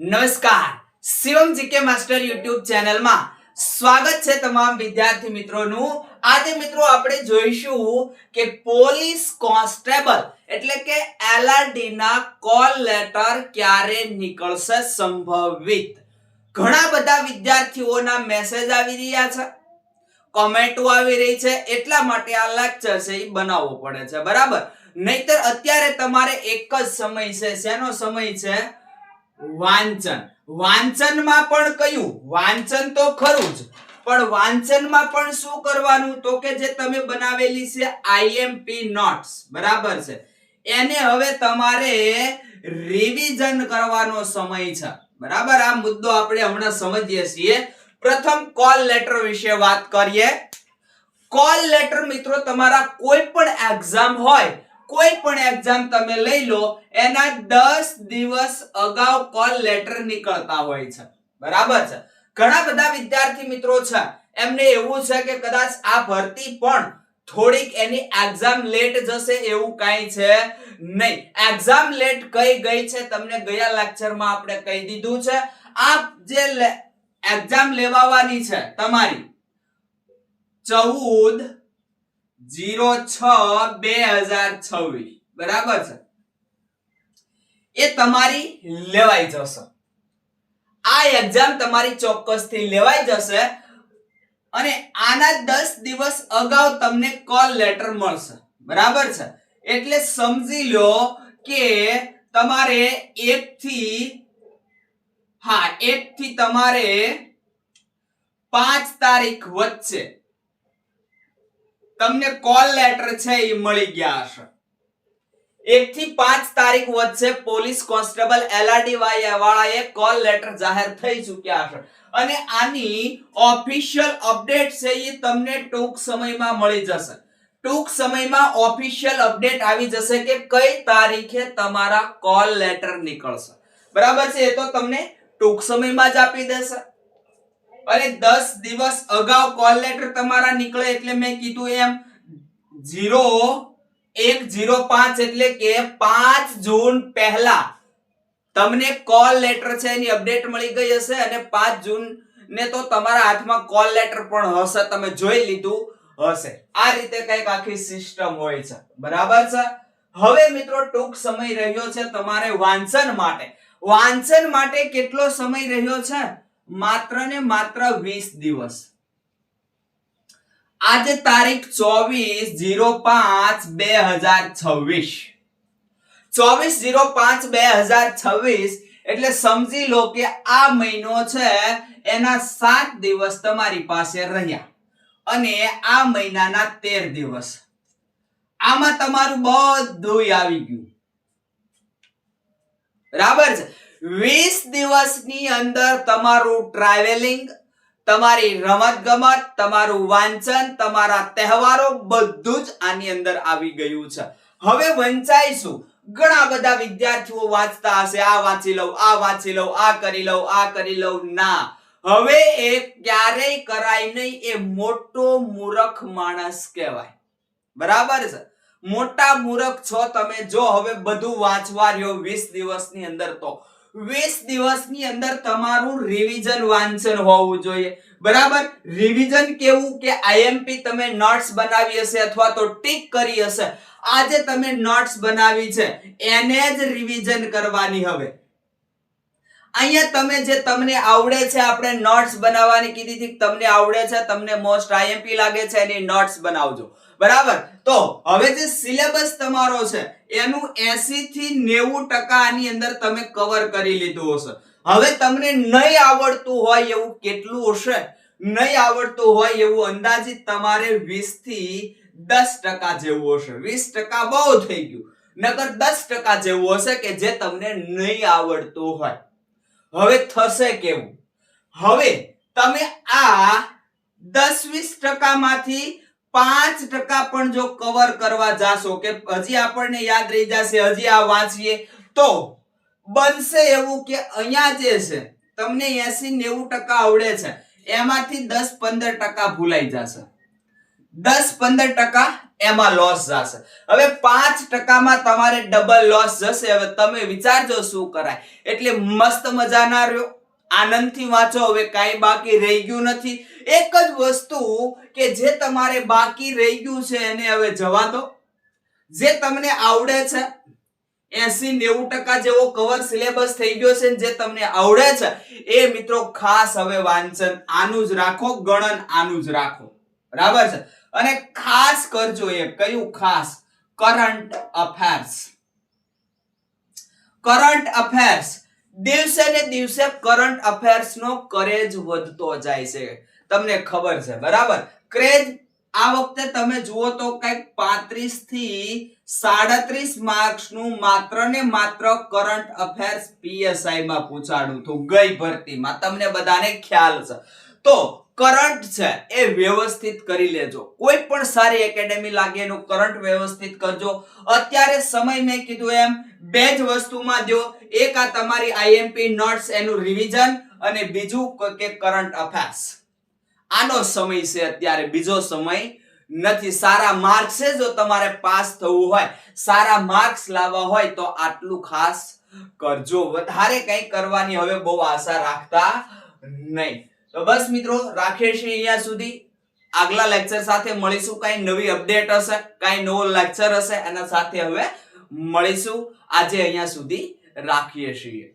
નમસ્કાર, Shivam GK master YouTube ચેનલમાં સ્વાગત છે તમામ વિદ્યાર્થી મિત્રોનું। આજે મિત્રો આપણે જોઈશું કે પોલીસ કોન્સ્ટેબલ એટલે કે એલઆરડી ના કોલ લેટર ક્યારે નીકળશે સંભવિત। ઘણા બધા વિદ્યાર્થીઓના મેસેજ આવી રહ્યા છે, કોમેન્ટો આવી રહી છે, એટલા માટે આ લેક્ચર છે એ બનાવવો પડે છે, બરાબર। નહીતર અત્યારે તમારે એક જ સમય છે, શેનો સમય છે? વાંચન। વાંચનમાં પણ કયું વાંચન તો ખરું જ, પણ વાંચનમાં પણ શું કરવાનું તો કે જે તમે બનાવેલી છે આઈએમપી નોટ્સ, બરાબર છે, એને હવે તમારે રિવિઝન કરવાનો સમય છે, બરાબર। આ મુદ્દો આપણે હમણાં સમજીએ છીએ। પ્રથમ કોલ લેટર વિશે વાત કરીએ। કોલ લેટર મિત્રો તમારા કોઈ પણ એક્ઝામ હોય, કોઈ પણ એક્ઝામ તમે લઈ લો, એના 10 દિવસ અગાઉ કોલ લેટર નીકળતા હોય છે, બરાબર છે। ઘણા બધા વિદ્યાર્થી મિત્રો છે એમને એવું છે કે કદાચ આ ભરતી પણ થોડીક એની એક્ઝામ લેટ જશે, એવું કાઈ છે નહીં। એક્ઝામ લેટ કઈ ગઈ છે તમને ગયા લેક્ચરમાં આપણે કહી દીધું છે। આ જે એક્ઝામ લેવાની છે તમારી 14/06/2026, બરાબર છે, એ તમારી લેવાઈ જશે। આ એક્ઝામ તમારી ચોક્કસથી લેવાઈ જશે અને આના 10 દિવસ અગાઉ તમને કોલ લેટર મળશે, બરાબર છે। એટલે સમજી લો કે તમારે 1 થી તમારે 5 તારીખ વચ્ચે તમને કોલ લેટર છે એ મળી ગયા હશે। 1 થી 5 તારીખ વચ્ચે પોલીસ કોન્સ્ટેબલ એલઆરડી વાળાએ કોલ લેટર જાહેર થઈ ચૂક્યા હશે અને આની ઓફિશિયલ અપડેટ છે એ તમને ટૂંક સમયમાં મળી જશે। ટૂંક સમયમાં ઓફિશિયલ અપડેટ આવી જશે કે કઈ તારીખે તમારા કોલ લેટર નીકળશે, બરાબર છે। એ તો તમને ટૂંક સમયમાં જ આપી દેશે અને 10 દિવસ અગાઉ કોલ લેટર તમારા નીકળે એટલે મેં કીધું એમ 01/05 એટલે કે 5 જૂન પહેલા તમને કોલ લેટર છે એની અપડેટ મળી ગઈ હશે અને 5 જૂન ને તો તમારા હાથમાં કોલ લેટર પણ હશે, તમે જોઈ લીધું હશે। આ રીતે કઈક આખી સિસ્ટમ હોય છે, બરાબર છે। હવે મિત્રો ટૂંક સમય રહ્યો છે તમારે વાંચન માટે। વાંચન માટે કેટલો સમય રહ્યો છે? માત્ર ને માત્ર 20 દિવસ। આજે તારીખ 24/05/2026, 24/05/2026 એટલે સમજી લો કે આ મહિનો છે એના 7 દિવસ તમારી પાસે રહ્યા અને આ મહિનાના 13 દિવસ। આમાં તમારું બધું આવી ગયું, બરાબર છે। 20 દિવસની અંદર તમારું ટ્રાવેલિંગ, તમારી રમત ગમત, તમારું વાંચન, તમારા તહેવારો બધું જ આની અંદર આવી ગયું છે। હવે વંચાઈશું ઘણા બધા વિદ્યાર્થીઓ વાંચતા હશે, આ વાંચી લઉં, આ વાંચી લઉં, આ કરી લઉં, આ કરી લઉં, ના, હવે એ ક્યારેય કરાય નહીં। એ મોટો મૂર્ખ માણસ કહેવાય, બરાબર છે। મોટા મૂર્ખ છો તમે જો હવે બધું વાંચવા રહ્યો 20 દિવસની અંદર, તો 20 દિવસની અંદર તમારું રિવિઝન વાંચન હોવું જોઈએ, બરાબર। રિવિઝન કેવું કે આઈએમપી તમે નોટ્સ બનાવી હશે અથવા તો ટીક કરી હશે, આજે તમે નોટ્સ બનાવી છે એને જ રિવિઝન કરવાની। હવે અહીંયા તમે જે તમને આવડે છે, આપણે નોટ્સ બનાવવાની કીધી હતી, તમને આવડે છે, તમને મોસ્ટ આઈએમપી લાગે છે, એની નોટ્સ બનાવજો, બરાબર। તો હવે જે સિલેબસ તમારો છે એનું 80 થી 90% આની અંદર તમે કવર કરી લીધું હશે। હવે તમને નહીં આવડતું હોય એવું કેટલું હશે? નહીં આવડતું હોય એવું અંદાજિત તમારે 20 થી 10% જેવું હશે। 20% બહુ થઈ ગયું, નકર 10% જેવું હશે કે જે તમને નહીં આવડતું હોય। હવે થશે કેવું? હવે તમે આ 10-20% માંથી 5% પણ જો કવર કરવા જાશો કે હજી આપણને યાદ રહી જશે, હજી આ વાંચીએ, તો બનશે એવું કે અહીંયા જે છે તમને 80-90% આવડે છે, એમાંથી 10-15% ભૂલાઈ જશે। 10-15% એમાં લોસ જશે. હવે 5% માં તમારે ડબલ લોસ જશે. હવે તમે વિચારજો શું કરાય. એટલે મસ્ત મજાના રહ્યો, આનંદથી વાંચો. હવે કાંઈ બાકી રહી ગયું નથી. એક જ વસ્તુ કે જે તમારે બાકી રહી ગયું છે એને હવે જવા દો. જે તમને આવડે છે 80-90% જેવો કવર સિલેબસ થઈ ગયો છે, જે તમને આવડે છે એ મિત્રો ખાસ હવે વાંચન આનું જ રાખો, ગણન આનું જ રાખો. બરાબર છે. અને ખાસ કરજો એ કયું ખાસ, કરંટ અફેર્સ. કરંટ અફેર્સ દિવસે ને દિવસે કરંટ અફેર્સ નો ક્રેઝ વધતો જાય છે. તમને ખબર છે બરાબર. ક્રેઝ આ વખતે તમે જુઓ તો કઈક 35 થી 37 માર્ક્સ નું માત્ર ને માત્ર કરંટ અફેર્સ પીએસઆઈ માં પૂછાડું હતું ગઈ ભરતીમાં. તમને બધાને ખ્યાલ છે. તો કરંટ છે એ વ્યવસ્થિત કરી લેજો. કોઈ પણ સારી એકેડેમી લાગે એનું કરંટ વ્યવસ્થિત કરજો. અત્યારે સમય મેં કીધું એમ બે જ વસ્તુમાં દો. એક આ તમારી આઈએમપી નોટ્સ એનું રિવિઝન, અને બીજું કે કરંટ અફેર્સ. આનો સમય છે અત્યારે, બીજો સમય નથી. સારા માર્ક્સ છે, જો તમારે પાસ થવું હોય, સારા માર્ક્સ લાવવા હોય તો આટલું ખાસ કરજો. વધારે કંઈ કરવાની હવે બહુ આશા રાખતા નહીં. તો બસ મિત્રો રાખીએ છીએ અહીંયા સુધી. આગલા લેક્ચર સાથે મળીશું. કઈ નવી અપડેટ હશે, કઈ નવો લેક્ચર હશે, એના સાથે હવે મળીશું. આજે અહીંયા સુધી રાખીએ છીએ.